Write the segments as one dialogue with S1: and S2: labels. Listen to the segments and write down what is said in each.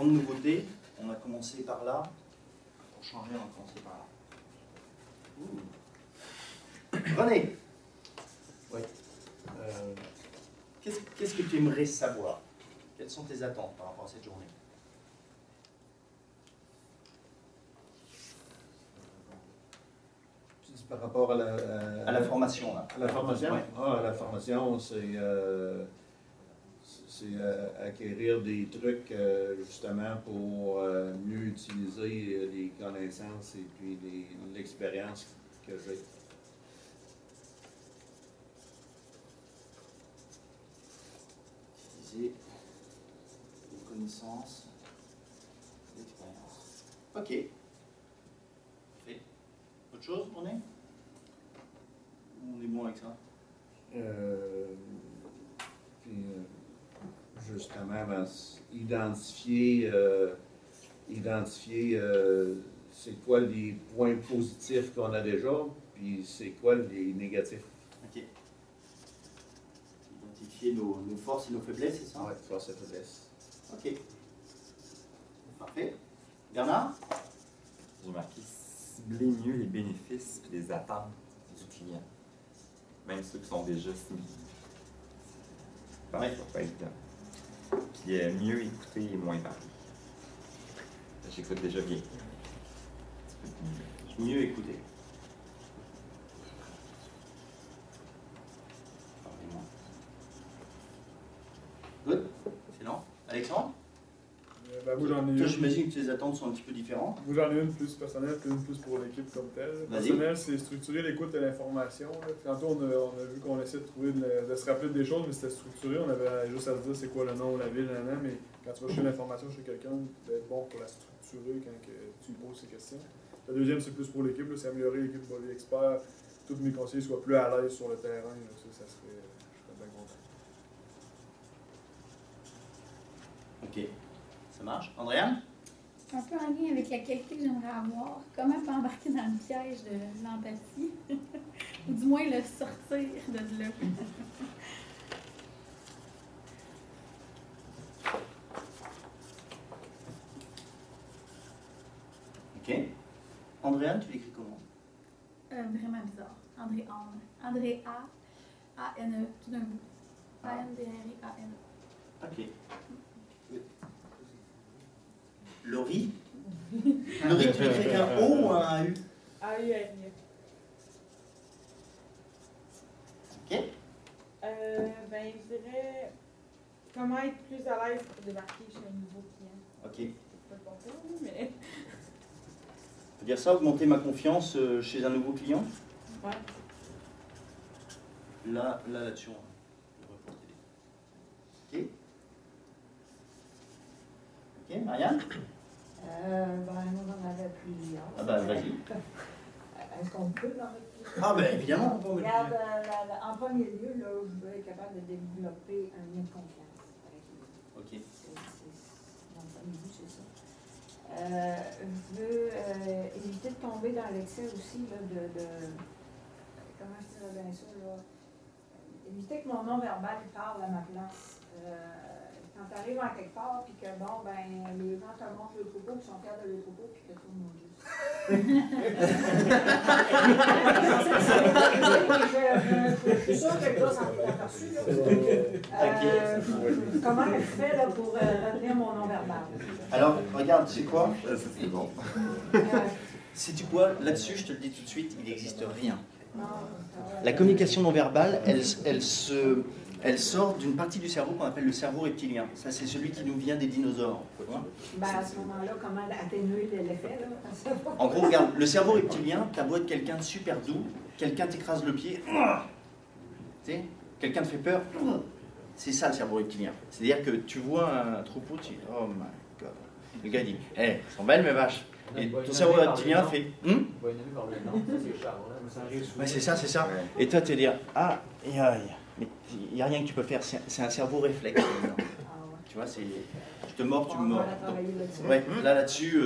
S1: grande nouveauté. On a commencé par là. Pour changer, on a commencé par là. René, oui. Qu'est-ce que tu aimerais savoir? Quelles sont tes attentes par rapport à cette journée?
S2: Par rapport à
S1: la formation, là.
S2: À la formation?
S1: Ouais.
S2: Ah, la formation, c'est acquérir des trucs justement pour mieux utiliser les connaissances et puis l'expérience que j'ai.
S1: Utiliser les connaissances, l'expérience. Ok. Parfait. Autre chose, on est bon avec ça?
S2: Justement, ben, identifier c'est quoi les points positifs qu'on a déjà, puis c'est quoi les négatifs.
S1: Ok. Identifier nos forces et nos faiblesses, c'est ça?
S2: Oui, forces et faiblesses.
S1: Ok. Parfait. Bernard?
S3: J'ai marqué cibler mieux les bénéfices et les attentes du client. Même ceux qui sont déjà ciblés.
S1: Ouais.
S3: Ça peut être puis mieux écouter et moins parler. J'écoute déjà bien.
S1: Mieux écouter. Good. Excellent. Alexandre?
S4: Ben, moi, j'en ai
S1: Toi,
S4: une.
S1: j'imagine que tes attentes sont un petit peu différentes.
S4: Moi, j'en ai une plus personnelle, puis une plus pour l'équipe comme telle. Personnelle, c'est structurer l'écoute de l'information. Tantôt, on a vu qu'on essayait de trouver de se rappeler des choses, mais c'était structuré. On avait juste à se dire c'est quoi le nom, la ville, mais quand tu vas chercher l'information chez quelqu'un, d'être bon pour la structurer quand tu lui poses ces questions. La deuxième, c'est plus pour l'équipe, c'est améliorer l'équipe Boli Expert. Tous mes conseillers soient plus à l'aise sur le terrain. Ça serait, je serais bien content.
S1: Ok. Ça marche. Andréane?
S5: Un peu en lien avec la qualité que j'aimerais avoir, comment pas embarquer dans le piège de l'empathie, ou du moins le sortir de là.
S1: Ok. Andréane, tu l'écris comment?
S5: Vraiment bizarre. Andréane. André A-A-N-E, tout d'un coup. A-N-D-R-E-A-N-E.
S1: Ok. Laurie? Laurie, tu écris un O ou un U?
S6: A-U-R-I-E.
S1: Ok.
S6: Ben, je dirais comment être plus à l'aise pour débarquer chez un nouveau client.
S1: Ok.
S6: C'est pas le bon terme, mais.
S1: On peut dire ça, augmenter ma confiance chez un nouveau client?
S6: Ouais.
S1: Là-dessus. Ok. Ok, Marianne?
S7: Ben, moi, j'en avais plusieurs.
S1: Ah ben, vas-y.
S7: Est-ce qu'on peut en mettre plusieurs?
S1: Ah ben, évidemment, on peut en mettre
S7: Regarde,
S1: plusieurs.
S7: en premier lieu, là, je veux être capable de développer un lien de confiance avec lui.
S1: Ok.
S7: Dans le premier but, c'est ça. Je veux éviter de tomber dans l'excès aussi là, comment je dirais bien ça, là? Éviter que mon non-verbal parle à ma place. Quand tu arrives en quelque part, puis que bon, ben, les gens te montrent le troupeau, puis sont fiers de le troupeau, puis que tout le monde juste. Je suis sûre que le gars s'en est aperçu. Comment je fais là, pour retenir mon non-verbal?
S1: Alors, regarde, tu sais quoi?
S3: C'est bon.
S1: Sais-tu quoi? Là-dessus, je te le dis tout de suite, il n'existe rien. La communication non verbale, elle sort d'une partie du cerveau qu'on appelle le cerveau reptilien. Ça, c'est celui qui nous vient des dinosaures.
S7: Ben, à ce moment-là, comment atténuer l'effet?
S1: En gros, regarde, le cerveau reptilien, t'as beau être quelqu'un de super doux, quelqu'un t'écrase le pied, tu sais, quelqu'un te fait peur, c'est ça le cerveau reptilien. C'est-à-dire que tu vois un troupeau, tu dis, oh my god. Le gars dit, hé, elles sont belles mes vaches. Et ton cerveau reptilien fait, ouais, c'est ça, c'est ça. Et toi, tu vas dire, ah, mais il n'y a rien que tu peux faire, c'est un cerveau réflexe. Tu vois, c'est, je te mords, tu me mords. Donc, ouais, là-dessus,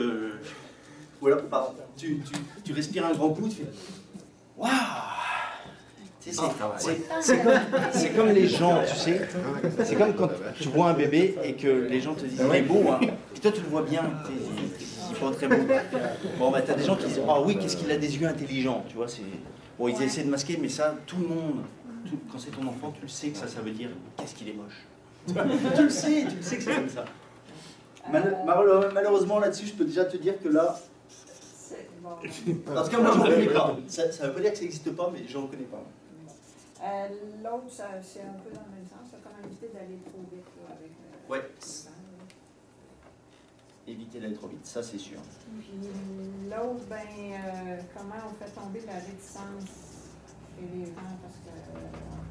S1: ou alors, pardon, tu respires un grand coup, tu fais, waouh, C'est comme les gens, tu sais. C'est comme quand tu vois un bébé et que les gens te disent il est beau, hein. Puis toi tu le vois bien, il est pas très beau. Bon, bah t'as des gens qui disent ah oui, qu'est-ce qu'il a des yeux intelligents, tu vois. Bon, ils essaient de masquer, mais ça, tout le monde, quand c'est ton enfant, tu le sais que ça veut dire qu'est-ce qu'il est moche. tu le sais que c'est comme ça. Malheureusement là-dessus, je peux déjà te dire que là. En tout cas, moi, j'en connais pas. Ça ne veut pas dire que ça n'existe pas, mais j'en connais pas.
S7: L'autre, c'est un peu dans le même sens, comme éviter d'aller trop vite là, avec
S1: ouais. Éviter d'aller trop vite, ça c'est sûr.
S7: Puis l'autre, comment on fait tomber la réticence chez les gens, parce que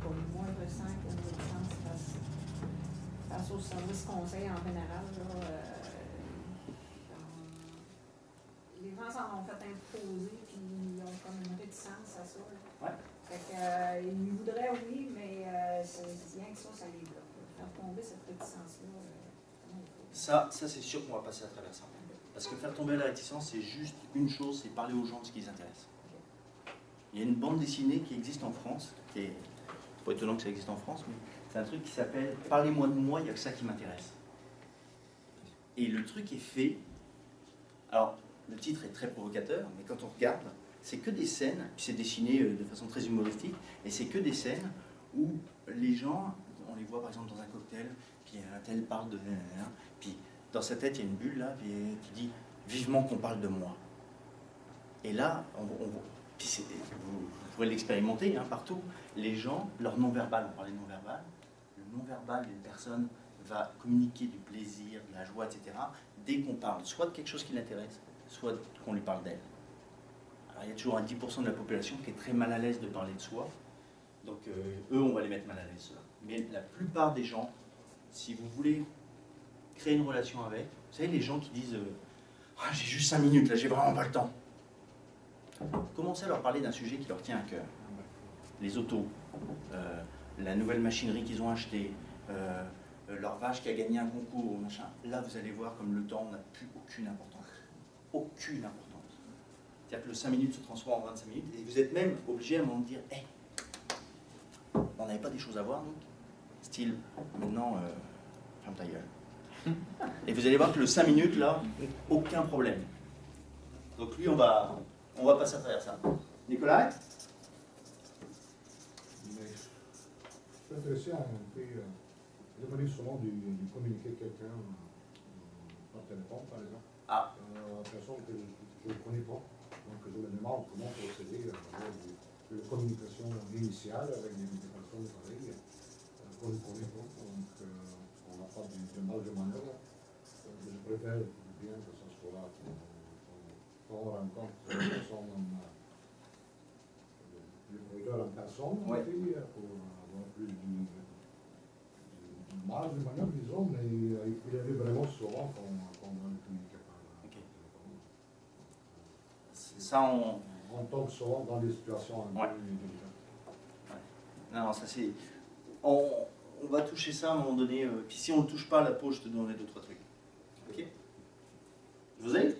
S7: pour moi, je sens qu'il y a une réticence face au service conseil en général. Là, les gens s'en ont fait imposer, puis ils ont comme une réticence à ça.
S1: Ouais.
S7: Fait que, ils voudraient, oui, mais c'est rien que ça les bloque. Faire tomber cette réticence-là.
S1: Ça c'est sûr qu'on va passer à travers ça. Parce que faire tomber la réticence, c'est juste une chose, c'est parler aux gens de ce qui les intéresse. Il y a une bande dessinée qui existe en France, qui est pas étonnant que ça existe en France, mais c'est un truc qui s'appelle « Parlez-moi de moi, il n'y a que ça qui m'intéresse ». Et le truc est fait. Alors, le titre est très provocateur, mais quand on regarde, c'est que des scènes, puis c'est dessiné de façon très humoristique, et c'est que des scènes où les gens, on les voit par exemple dans un cocktail, puis un tel parle de... Puis dans sa tête, il y a une bulle là, puis qui dit « vivement qu'on parle de moi ». Et là, puis vous pourrez l'expérimenter hein, partout, les gens, leur non-verbal, on parlait de non-verbal, le non-verbal d'une personne va communiquer du plaisir, de la joie, etc., dès qu'on parle soit de quelque chose qui l'intéresse, soit qu'on lui parle d'elle. Alors il y a toujours un 10% de la population qui est très mal à l'aise de parler de soi, donc eux, on va les mettre mal à l'aise. Mais la plupart des gens, si vous voulez créer une relation avec, vous savez, les gens qui disent ah, j'ai juste 5 minutes, là, j'ai vraiment pas le temps. Commencez à leur parler d'un sujet qui leur tient à cœur. Les autos, la nouvelle machinerie qu'ils ont achetée, leur vache qui a gagné un concours, machin. Là, vous allez voir comme le temps n'a plus aucune importance. Aucune importance. C'est-à-dire que le 5 minutes se transforme en 25 minutes et vous êtes même obligé à un moment de dire hey, on n'avait pas des choses à voir, nous? Style, maintenant, ferme ta gueule. Et vous allez voir que le 5 minutes, là, aucun problème. Donc lui, on va passer à travers ça. Nicolas?
S8: Je suis intéressé à un peu, il m'arrive souvent de communiquer quelqu'un par téléphone, par exemple.
S1: Ah.
S8: Une personne que je ne connais pas, donc je me demande comment procéder à de la communication initiale avec des personnes pareilles qu'on ne connaît pas, donc on n'a pas de marge de manœuvre. Je préfère bien que ce soit qu'on rencontre une personne en personne,
S1: ouais.
S8: Pour avoir plus de marge de manœuvre, disons, mais il y avait vraiment souvent qu'on ne communiquait pas.
S1: Okay. Ça,
S8: on tombe souvent dans des situations un
S1: ouais.
S8: peu délicates.
S1: Ouais. Non, ça c'est... On va toucher ça à un moment donné, puis si on ne touche pas à la peau, je te donnerai 2-3 trucs. Ok? Vous avez?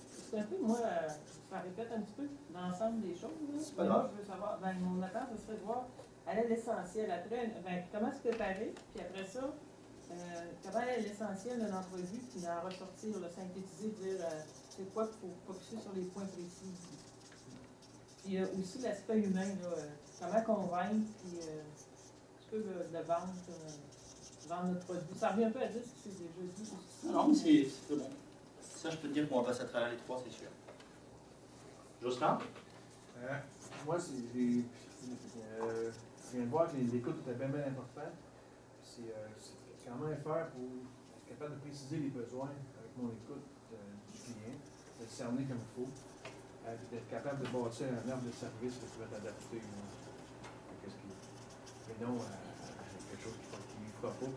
S6: C'est un peu, moi, ça répète un petit peu l'ensemble des choses.
S1: C'est pas grave.
S6: Moi, je veux savoir, mon attente, ce serait de voir aller à l'essentiel. Après, comment se préparer, puis après ça, comment aller à l'essentiel d'une entrevue, puis en ressortir, synthétiser, dire c'est quoi qu'il faut focuser sur les points précis. Puis aussi l'aspect humain, là, comment convaincre, puis de vendre notre produit. Ça revient un peu à dire ce que c'est déjà dit.
S1: Non, mais c'est bon. Ça, je peux te dire qu'on va passer à travers les 3, c'est sûr. Jocelyn?
S9: Moi, je viens de voir que l'écoute était bien important. C'est comment faire pour être capable de préciser les besoins avec mon écoute du client, de le cerner comme il faut, d'être capable de bâtir un arbre de service qui va être adapté. Mais non, quelque chose qui ne fera pas.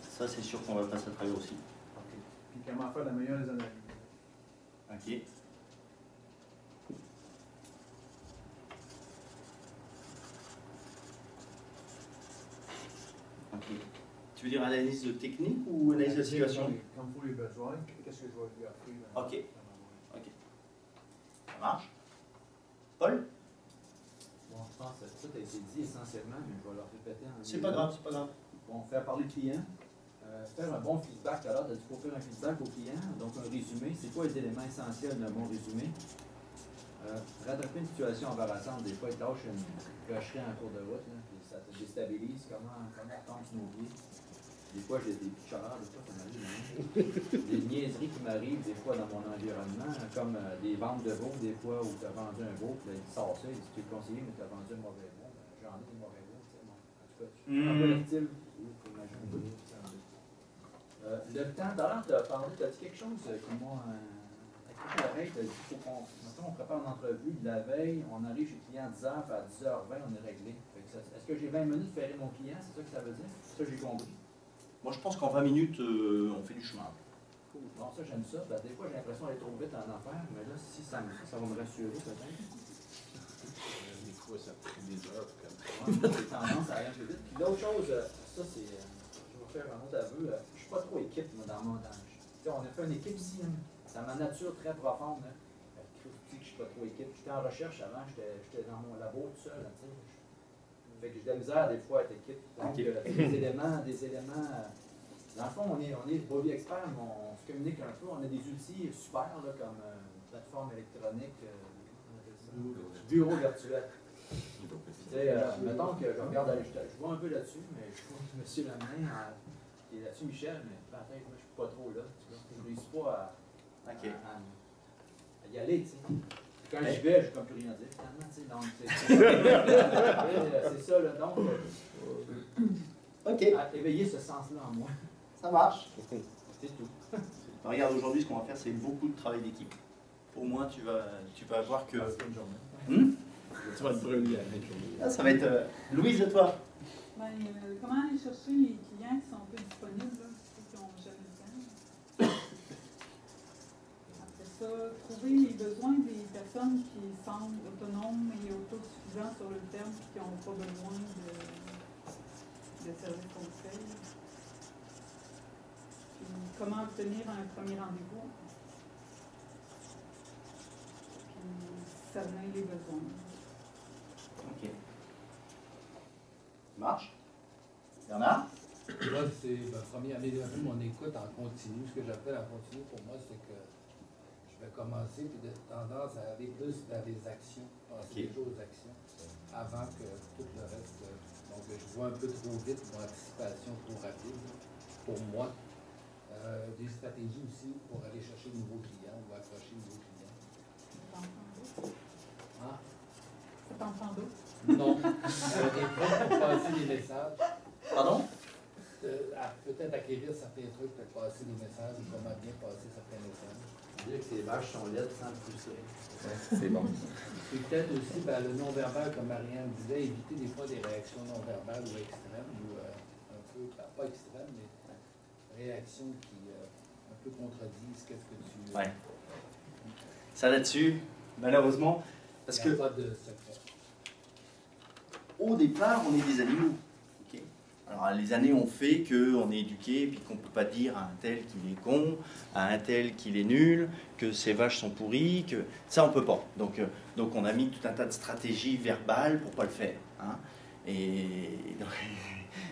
S1: Ça, c'est sûr qu'on va passer à travers aussi.
S9: Okay. Puis comment faire la meilleure des analyses.
S1: Ok. Ok. Tu veux dire analyse technique ou analyse de la situation?
S9: Comme pour les besoins, qu'est-ce que je vais lui offrir?
S1: Ok. Ok. Ça marche. Paul?
S10: pense que tout a été dit essentiellement, mais je vais leur répéter en
S1: C'est pas grave, c'est pas grave.
S10: Bon, faire parler le client, faire un bon feedback. Alors, tu as dit qu'il faut faire un feedback au client, donc un résumé. C'est quoi les éléments essentiels d'un bon résumé? Rattraper une situation embarrassante, des fois, il lâche une cocherie en cours de route, là, puis ça te déstabilise. Comment tombe sur nos pieds? Des fois, j'ai des petites chaleurs, des fois, ça m'arrive. Des niaiseries qui m'arrivent, des fois, dans mon environnement, comme des ventes de veaux, des fois, où tu as vendu un veau, puis là, il sort ça, il dit, tu es conseillé, mais tu as vendu un mauvais veau. Ben, j'en ai des mauvais veaux, tu sais, bon. En tout cas, un collectif, il faut imaginer. Le temps, d'ailleurs, tu as parlé, tu as dit quelque chose qui m'a... la veille, tu as dit qu'il faut qu'on... Maintenant, on prépare une entrevue de la veille, on arrive chez le client à 10h, puis à 10h20, on est réglé. Est-ce que j'ai 20 minutes pour faire mon client? C'est ça que ça veut dire? C'est ça que j'ai compris.
S1: Moi, je pense qu'en 20 minutes, on fait du chemin.
S10: Cool. Bon, ça, j'aime ça. Ben, des fois, j'ai l'impression d'aller trop vite en affaires, mais là, si ça va me rassurer, peut-être.
S2: Des fois, ça prend des heures.
S10: J'ai tendance à aller un peu vite. Puis l'autre chose, ça, c'est... je vais faire un autre aveu. Je ne suis pas trop équipe, moi, dans mon âge. On a fait une équipe ici, hein. C'est ma nature très profonde. Hein. Je ne suis pas trop équipe. J'étais en recherche avant, j'étais dans mon labo tout seul. Là, fait que j'ai de la misère des fois à être équipe. Donc, des éléments. Dans le fond, on est Bobby Expert, mais on se communique un peu. On a des outils super, là, comme plateforme électronique, bureau virtuel. Mettons que je regarde, je vois un peu là-dessus, mais je vois M. Lamain qui est là-dessus, Michel, mais peut-être moi je ne suis pas trop là. Je ne réussis pas à y aller, tu sais. Quand j'y vais, je ne peux plus rien dire, finalement, tu sais. Donc, c'est ça, là. Donc, à éveiller ce sens-là en moi.
S1: Ça marche.
S10: C'est tout.
S1: Regarde, aujourd'hui, ce qu'on va faire, c'est beaucoup de travail d'équipe. Au moins, tu vas voir que...
S10: Une journée.
S2: Tu vas te brûler à la journée.
S1: Ah, ça va être... Louise, à toi.
S6: Ben, comment aller chercher les clients qui sont peu disponibles, là, ceux qui n'ont jamais le temps? Après ça, trouver les besoins des personnes qui semblent autonomes et autosuffisants sur le terme et qui n'ont pas besoin de services conseils. Puis, comment obtenir un premier rendez-vous? Puis, cerner les besoins.
S1: Ok. Marche. Bernard?
S11: Moi, c'est premier améliorer mon écoute en continu. Ce que j'appelle en continu pour moi, c'est que je vais commencer puis de tendance à aller plus vers les actions, passer déjà aux actions, avant que tout le reste. Donc, je vois un peu trop vite mon anticipation trop rapide pour moi. Des stratégies aussi pour aller chercher de nouveaux clients ou accrocher de nouveaux clients. Ah.
S6: C'est en temps d'eau?
S11: Non. Des trucs pour passer des messages.
S1: Pardon?
S11: Peut-être acquérir certains trucs pour passer des messages ou comment bien passer certains messages.
S10: Dire que ces vaches sont laides sans le pousser.
S3: C'est bon.
S11: Et peut-être aussi le non-verbal, comme Marianne disait, éviter des fois des réactions non-verbales ou extrêmes, ou un peu, pas extrêmes, mais réactions qui un peu contredisent qu'est-ce que tu...
S1: Ouais. Ça là-dessus, malheureusement, parce que...
S11: pas de secret.
S1: Au départ, on est des animaux. Okay. Alors, les années ont fait qu'on est éduqué, puis qu'on ne peut pas dire à un tel qu'il est con, à un tel qu'il est nul, que ses vaches sont pourries, que ça, on ne peut pas. Donc, on a mis tout un tas de stratégies verbales pour ne pas le faire. Hein.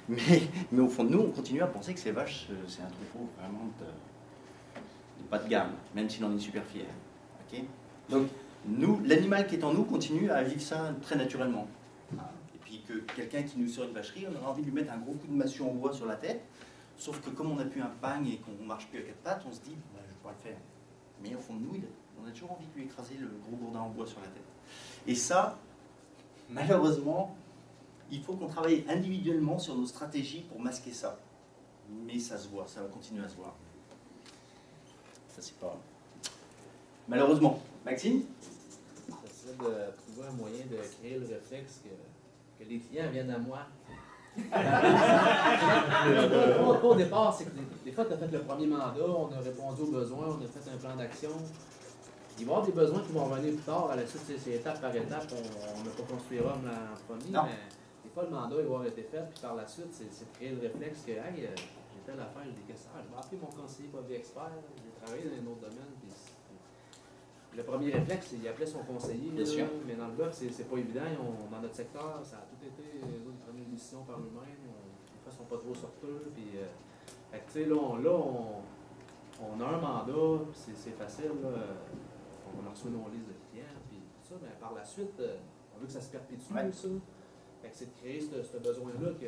S1: Mais au fond de nous, on continue à penser que ces vaches, c'est un troupeau vraiment de pas de gamme, même si l'on est super fier. Okay. Donc, nous, l'animal qui est en nous continue à vivre ça très naturellement. Que quelqu'un qui nous sort une vacherie, on aurait envie de lui mettre un gros coup de massue en bois sur la tête, sauf que comme on n'a plus un pagne et qu'on ne marche plus à quatre pattes, on se dit, bah, je ne vais pas le faire. Mais au fond de nous, on a toujours envie de lui écraser le gros gourdin en bois sur la tête. Et ça, malheureusement, il faut qu'on travaille individuellement sur nos stratégies pour masquer ça. Mais ça se voit, ça va continuer à se voir. Ça, c'est pas... Malheureusement. Maxime?
S12: Ça serait de trouver un moyen de créer le réflexe que les clients viennent à moi. Au départ, c'est que des fois, tu as fait le premier mandat, on a répondu aux besoins, on a fait un plan d'action. Il va y avoir des besoins qui vont revenir plus tard. À la suite, c'est étape par étape. On n'a pas construit Rome en premier,
S1: non.
S12: Mais des fois, le mandat il va avoir été fait. Puis par la suite, c'est de créer le réflexe que, hey, j'ai telle affaire, j'ai des questions. Je vais appeler mon conseiller Bobby Expert. J'ai travaillé dans un autre domaine. Puis le premier réflexe, c'est qu'il appelait son conseiller.
S1: Bien sûr.
S12: Mais dans le golf, c'est pas évident. Dans notre secteur, ça a tout été, eux autres prennent une décision par eux-mêmes. Des fois, ils sont pas trop sorteux. Puis, fait que, tu sais, là, on a un mandat, c'est facile. Là, on a reçu nos listes de clients. Puis tout ça, mais par la suite, on veut que ça se perpétue, ça. Fait que c'est de créer ce besoin-là que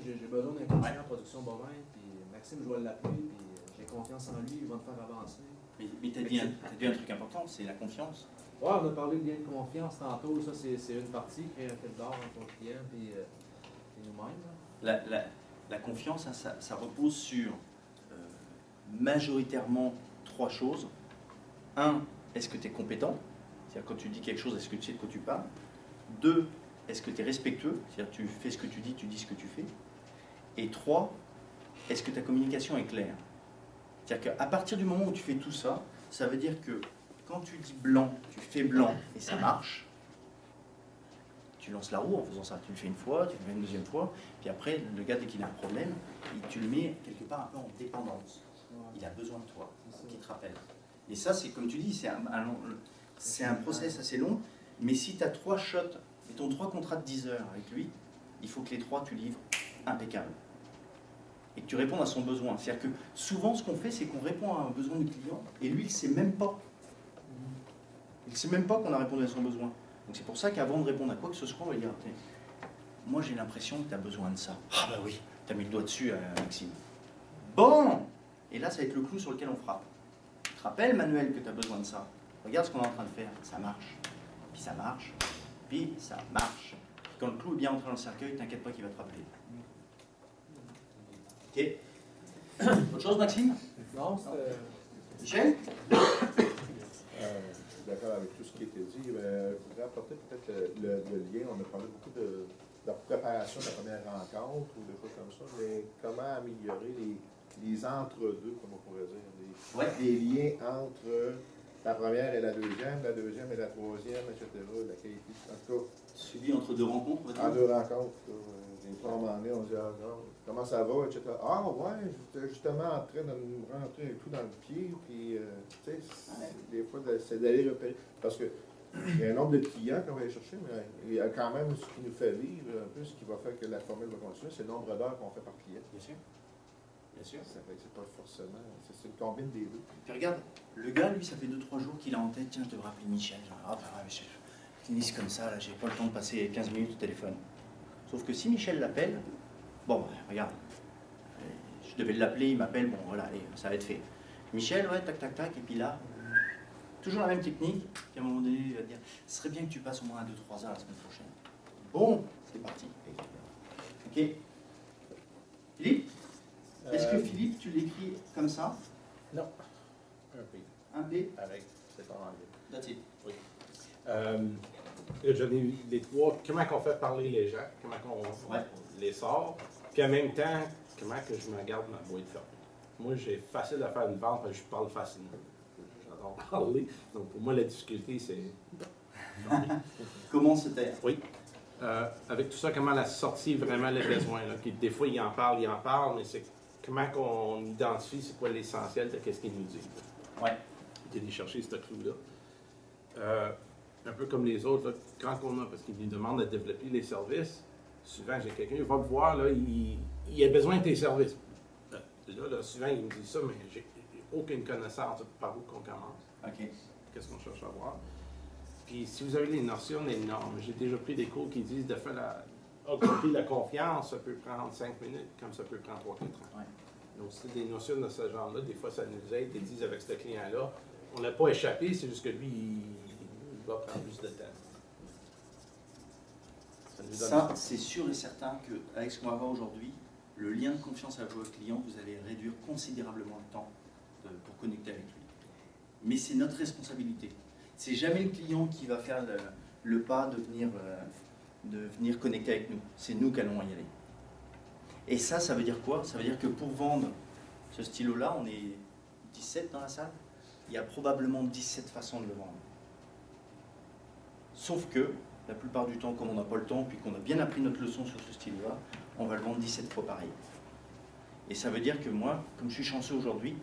S12: j'ai besoin d'un conseiller en production bovine. Puis Maxime, je vais l'appeler. Puis j'ai confiance en lui, il va me faire avancer.
S1: Mais tu as dit un truc important, c'est la confiance.
S12: Ouais, on a parlé de lien de confiance tantôt, ça c'est une partie, créer un fil d'or entre ton client et nous-mêmes.
S1: La confiance, hein, ça repose sur majoritairement 3 choses. 1, est-ce que tu es compétent? C'est-à-dire quand tu dis quelque chose, est-ce que tu sais de quoi tu parles? 2, est-ce que tu es respectueux? C'est-à-dire tu fais ce que tu dis ce que tu fais. Et 3, est-ce que ta communication est claire? C'est-à-dire qu'à partir du moment où tu fais tout ça, ça veut dire que quand tu dis blanc, tu fais blanc et ça marche. Tu lances la roue en faisant ça. Tu le fais une fois, tu le fais une deuxième fois, puis après, le gars, dès qu'il a un problème, tu le mets quelque part un peu en dépendance. Il a besoin de toi, qu'il te rappelle. Et ça, c'est comme tu dis, c'est un process assez long, mais si tu as 3 shots, mettons 3 contrats de 10 heures avec lui, il faut que les 3, tu livres impeccable. Et que tu réponds à son besoin. C'est-à-dire que souvent, ce qu'on fait, c'est qu'on répond à un besoin du client, et lui, il ne sait même pas. Il ne sait même pas qu'on a répondu à son besoin. Donc c'est pour ça qu'avant de répondre à quoi que ce soit, on va dire, moi j'ai l'impression que tu as besoin de ça. Ah bah oui, tu as mis le doigt dessus, Maxime. Bon! Et là, ça va être le clou sur lequel on frappe. Tu te rappelles, Manuel, que tu as besoin de ça. Regarde ce qu'on est en train de faire. Ça marche. Puis ça marche. Puis ça marche. Puis quand le clou est bien entré dans le cercueil, t'inquiète pas qu'il va te rappeler. Ok. Autre chose, Maxime?
S9: Non, c'est...
S1: Michel?
S8: Je suis d'accord avec tout ce qui a été dit. Je voudrais apporter peut-être le lien. On a parlé beaucoup de la préparation de la première rencontre ou des choses comme ça, mais comment améliorer les entre-deux, comme on pourrait dire, les liens entre la première et la deuxième et la troisième, etc., la qualité. En tout cas,
S1: suivi entre 2 rencontres, on va dire.
S8: En 2 rencontres. Des fois, à un moment donné, on se dit, ah, non, comment ça va, etc. Ah, ouais, j'étais justement en train de me rentrer un coup dans le pied, puis, tu sais, des fois, c'est d'aller repérer. Parce que il y a un nombre de clients qu'on va aller chercher, mais il y a quand même ce qui nous fait vivre un peu, ce qui va faire que la formule va continuer, c'est le nombre d'heures qu'on fait par client.
S1: Bien sûr. Bien sûr.
S8: Ça fait que c'est pas forcément. C'est une combine des deux.
S1: Puis regarde, le gars, lui, ça fait 2-3 jours qu'il a en tête, tiens, je devrais appeler Michel. Ah, bah, je finisse comme ça, là, j'ai pas le temps de passer 15 minutes au téléphone. Sauf que si Michel l'appelle, bon, bah, regarde, je devais l'appeler, il m'appelle, bon, voilà, allez, ça va être fait. Michel, ouais, tac, tac, tac, et puis là, toujours la même technique, puis à un moment donné, il va te dire, ce serait bien que tu passes au moins 2-3 heures la semaine prochaine. Bon, c'est parti. Ok. Philippe? Est-ce que Philippe, tu l'écris comme ça?
S13: Non. Un P.
S1: Un P?
S13: Avec, c'est pas anglais.
S1: That's it.
S13: Oui. J'en ai eu les 3. Comment on fait parler les gens? Comment on les sort? Puis en même temps, comment que je me garde ma boîte fermée? Moi, j'ai facile à faire une vente, parce que je parle facilement. J'adore parler. Donc pour moi, la difficulté, c'est...
S1: Comment se taire?
S13: Oui. Avec tout ça, comment la sortie vraiment les besoins? Là? Puis des fois, il en parle, mais c'est comment qu'on identifie c'est quoi l'essentiel de ce qu'il nous dit.
S1: Ouais.
S13: D'aller chercher ce clou-là. Un peu comme les autres, là, quand on a, parce qu'ils nous demandent de développer les services, souvent j'ai quelqu'un, il va me voir, là, il a besoin de tes services. Là, souvent il me dit ça, mais j'ai aucune connaissance de par où qu'on commence.
S1: OK.
S13: Qu'est-ce qu'on cherche à voir. Puis si vous avez les notions des normes, j'ai déjà pris des cours qui disent de faire augmenter la confiance, ça peut prendre 5 minutes, comme ça peut prendre 3-4 ans.
S1: Ouais.
S13: Donc c'est des notions de ce genre-là, des fois ça nous aide, ils disent avec ce client-là, on n'a pas échappé, c'est juste que lui, il va prendre plus de temps.
S1: Ça, c'est sûr et certain qu'avec ce qu'on va voir aujourd'hui, le lien de confiance avec votre client, vous allez réduire considérablement le temps pour connecter avec lui. Mais c'est notre responsabilité. C'est jamais le client qui va faire le pas de venir connecter avec nous. C'est nous qui allons y aller. Et ça veut dire quoi? Ça veut dire que pour vendre ce stylo-là, on est 17 dans la salle, il y a probablement 17 façons de le vendre. Sauf que, la plupart du temps, comme on n'a pas le temps, puis qu'on a bien appris notre leçon sur ce stylo-là, on va le vendre 17 fois pareil. Et ça veut dire que moi, comme je suis chanceux aujourd'hui,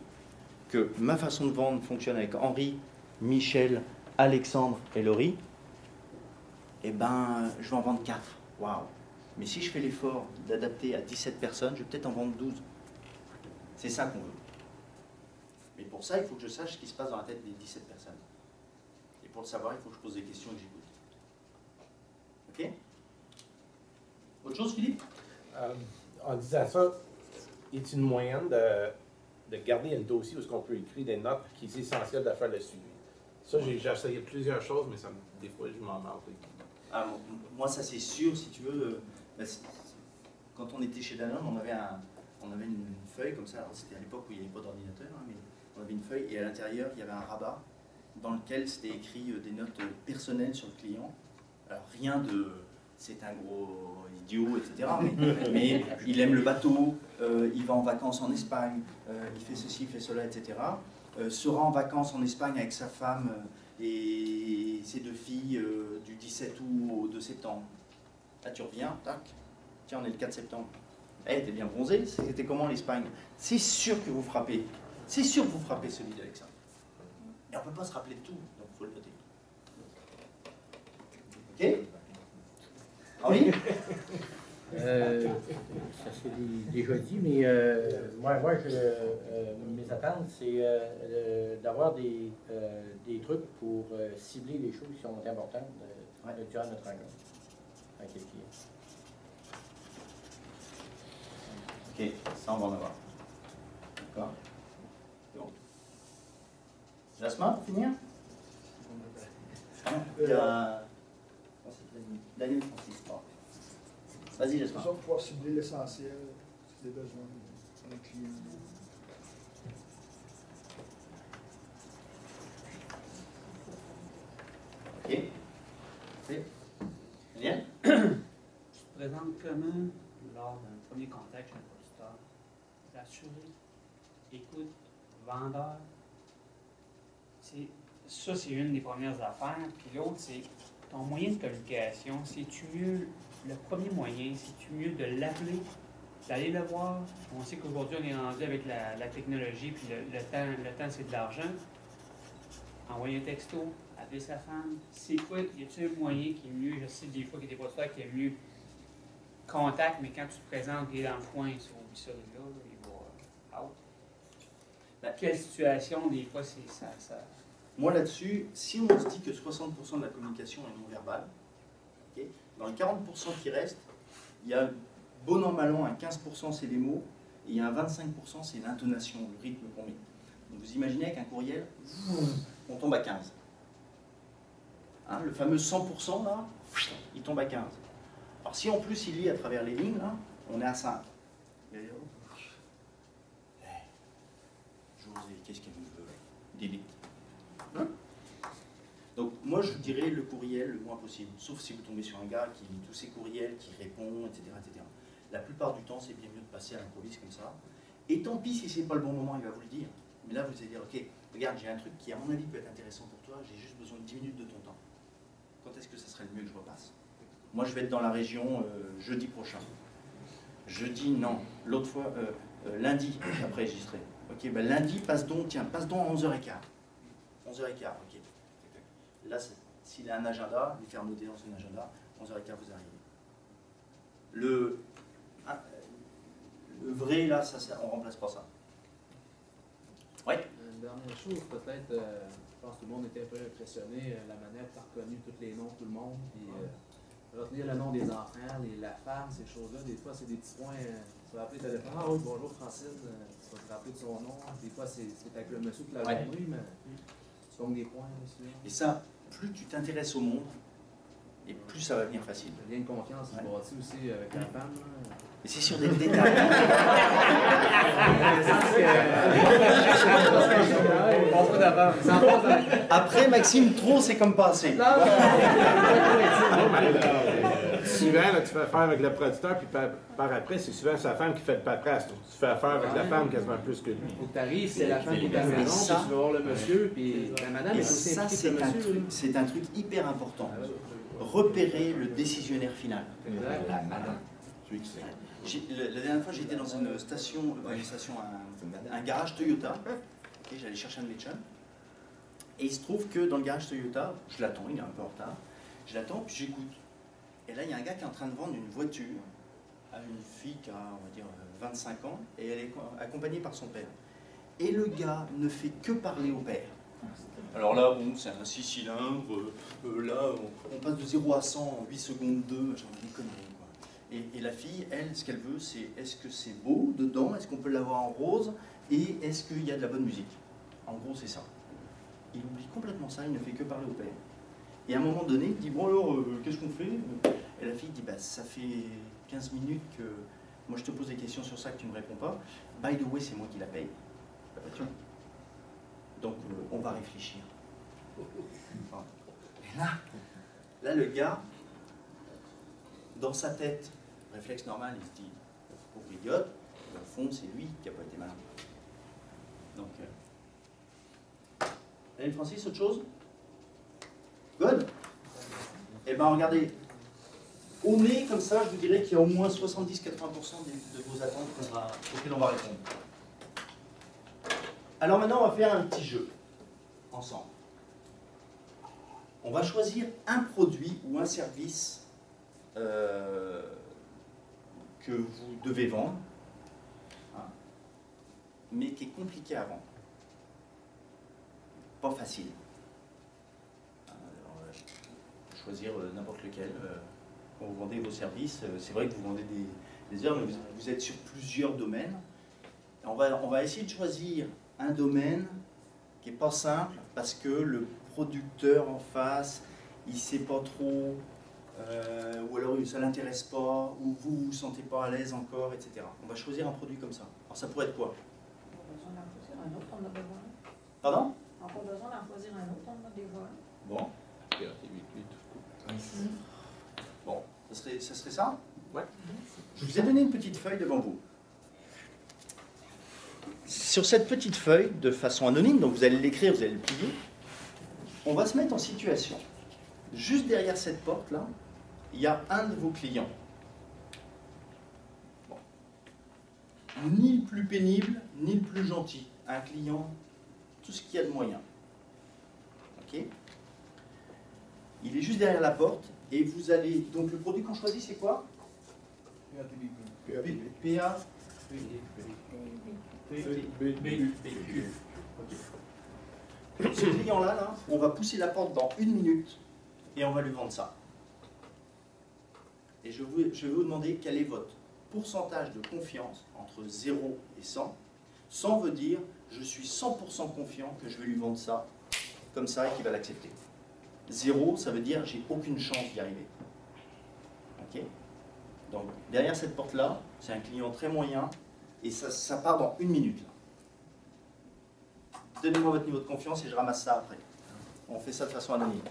S1: que ma façon de vendre fonctionne avec Henri, Michel, Alexandre et Laurie, eh ben, je vais en vendre 4. Waouh! Mais si je fais l'effort d'adapter à 17 personnes, je vais peut-être en vendre 12. C'est ça qu'on veut. Mais pour ça, il faut que je sache ce qui se passe dans la tête des 17 personnes. Et pour le savoir, il faut que je pose des questions et que j'écoute. Ok? Autre chose, Philippe?
S13: En disant ça, est-il une moyenne de garder un dossier où on peut écrire des notes qui sont essentielles de faire le suivi? Ça, j'ai essayé plusieurs choses, mais des fois, je m'en manque.
S1: Ah, moi, ça c'est sûr, si tu veux. Quand on était chez Danone, on avait une feuille comme ça. Alors, c'était à l'époque où il n'y avait pas d'ordinateur, hein, mais on avait une feuille et à l'intérieur, il y avait un rabat dans lequel c'était écrit des notes personnelles sur le client. Alors, rien de c'est un gros idiot, etc. Mais il aime le bateau, il va en vacances en Espagne, il fait ceci, il fait cela, etc. Sera en vacances en Espagne avec sa femme et ses 2 filles du 17 août au 2 septembre. Là, tu reviens, tac. Tiens, on est le 4 septembre. Eh, t'es bien bronzé, c'était comment l'Espagne? C'est sûr que vous frappez. C'est sûr que vous frappez celui d'Alexandre. Et on ne peut pas se rappeler de tout, donc il faut le noter. Ok? Henri?
S14: Ça s'est déjà dit, mais moi mes attentes, c'est d'avoir des trucs pour cibler les choses qui sont importantes durant notre rencontre avec les clients.
S1: Ok, ça on va en avoir. D'accord. Bon. Jasmin, pour finir? Il y a Daniel Francis. Vas-y, Jasmin.
S15: Pour pouvoir cibler l'essentiel, si des besoins d'un client.
S1: Ok. C'est bien.
S16: Tu te présentes comment lors d'un premier contact chez un producteur? Rassuré, écoute, vendeur. Ça, c'est une des premières affaires. Puis l'autre, c'est ton moyen de communication. C'est-tu mieux, le premier moyen, c'est-tu mieux de l'appeler, d'aller le voir? On sait qu'aujourd'hui, on est rendu avec la technologie, puis le temps, c'est de l'argent. Envoyer un texto, appeler sa femme. C'est quoi? Y a-t-il un moyen qui est mieux? Je sais des fois qu'il y a des producteurs qui est mieux contact, mais quand tu te présentes, il est dans le foin, il ça, là, il va out. Quelle situation, des fois, c'est ça?
S1: Moi, là-dessus, si on se dit que 60% de la communication est non-verbale, okay, dans les 40% qui restent, il y a bon an, mal an, un 15% c'est les mots, et il y a un 25% c'est l'intonation, le rythme qu'on met. Donc vous imaginez qu'un courriel, on tombe à 15. Hein, le fameux 100% là, il tombe à 15. Alors si en plus il lit à travers les lignes, là, on est à 5. José, qu'est-ce qu'elle me veut? Débite. Hein? Donc moi je vous dirais le courriel le moins possible, sauf si vous tombez sur un gars qui lit tous ses courriels, qui répond, etc., etc. La plupart du temps c'est bien mieux de passer à l'improviste comme ça. Et tant pis si c'est pas le bon moment, il va vous le dire. Mais là vous allez dire, ok, regarde, j'ai un truc qui à mon avis peut être intéressant pour toi, j'ai juste besoin de 10 minutes de ton temps. Quand est-ce que ça serait le mieux que je repasse? Moi je vais être dans la région jeudi prochain. Jeudi non, l'autre fois, lundi, après j'y serai. Ok, ben lundi, passe donc à 11h15. 11h15, ok. Là, s'il a un agenda, lui faire noter dans son agenda, 11h15 vous arrivez. Le vrai, là, on ne remplace pas ça. Oui.
S12: Une dernière chose, peut-être, je pense que tout le monde était un peu impressionné, la manière que tu as reconnu tous les noms, tout le monde, puis retenir le nom des enfants, la femme, ces choses-là, des fois, c'est des petits points. Tu vas appeler le téléphone, ah oui, bonjour Francine, tu vas te rappeler de son nom. Des fois, c'est avec le monsieur qui l'a journée, mais tu gagnes des points aussi.
S1: Et ça, plus tu t'intéresses au monde, et plus ça va venir facile.
S12: Le lien de confiance, il se bâtit aussi avec la femme.
S1: Et c'est sur des détails. Après, Maxime, trop, c'est comme passé.
S13: Souvent, là, tu fais affaire avec le producteur, puis par après, c'est souvent sa femme qui fait le paperasse. Tu fais affaire avec la femme quasiment plus que lui.
S12: Faut que tu arrives, c'est la femme qui est à la maison, puis tu vas voir le monsieur, puis la madame est aussi impliquée avec le monsieur.
S1: C'est un truc hyper important. Repérer le décisionnaire final.
S3: La madame.
S1: La dernière fois, j'étais dans une station, un garage Toyota. Okay, j'allais chercher un de mes chums. Et il se trouve que dans le garage Toyota, je l'attends, il est un peu en retard, je l'attends, puis j'écoute. Et là, il y a un gars qui est en train de vendre une voiture à une fille qui a, on va dire, 25 ans, et elle est accompagnée par son père. Et le gars ne fait que parler au père. Alors là, bon, c'est un 6 cylindres, là, on passe de 0 à 100 en 8 secondes 2, genre une connerie, quoi. Et la fille, elle, ce qu'elle veut, c'est est-ce que c'est beau dedans, est-ce qu'on peut l'avoir en rose, et est-ce qu'il y a de la bonne musique. En gros, c'est ça. Il oublie complètement ça, il ne fait que parler au père. Et à un moment donné, il dit, bon alors, qu'est-ce qu'on fait? Et la fille dit, bah, ça fait 15 minutes que moi je te pose des questions sur ça que tu ne me réponds pas. By the way, c'est moi qui la paye. La voiture. Donc, on va réfléchir. Et là, le gars, dans sa tête, réflexe normal, il se dit, pauvre idiote, au fond, c'est lui qui n'a pas été malin. Donc, allez, Francis, autre chose? Good? Eh bien, regardez, au nez, comme ça, je vous dirais qu'il y a au moins 70-80% de vos attentes auxquelles on va répondre. Alors maintenant, on va faire un petit jeu, ensemble. On va choisir un produit ou un service que vous devez vendre, hein, mais qui est compliqué à vendre. Pas facile. Alors, choisir n'importe lequel. Quand vous vendez vos services, c'est vrai que vous vendez des heures, mais vous êtes sur plusieurs domaines. Et on va essayer de choisir un domaine qui n'est pas simple parce que le producteur en face, il ne sait pas trop, ou alors ça ne l'intéresse pas, ou vous ne vous sentez pas à l'aise encore, etc. On va choisir un produit comme ça. Alors ça pourrait être quoi?
S7: On a besoin d'en choisir un autre, on a besoin.
S1: Pardon?
S7: On n'a pas besoin d'en choisir un autre, on a déjà.
S1: Bon. Bon, ça serait ça? Ouais. Je vous ai donné une petite feuille devant vous. Sur cette petite feuille, de façon anonyme, donc vous allez l'écrire, vous allez le plier, on va se mettre en situation. Juste derrière cette porte-là, il y a un de vos clients. Bon. Ni le plus pénible, ni le plus gentil. Un client, tout ce qu'il y a de moyen. Ok? Il est juste derrière la porte, et vous allez... Donc le produit qu'on choisit, c'est quoi? PA. Ce client-là, on va pousser la porte dans 1 minute et on va lui vendre ça. Et je vais vous demander quel est votre pourcentage de confiance entre 0 et 100. 100 veut dire je suis 100% confiant que je vais lui vendre ça comme ça et qu'il va l'accepter. 0, ça veut dire j'ai aucune chance d'y arriver. Ok? Donc derrière cette porte-là, c'est un client très moyen. Et ça part dans 1 minute. Donnez-moi votre niveau de confiance et je ramasse ça après. On fait ça de façon anonyme.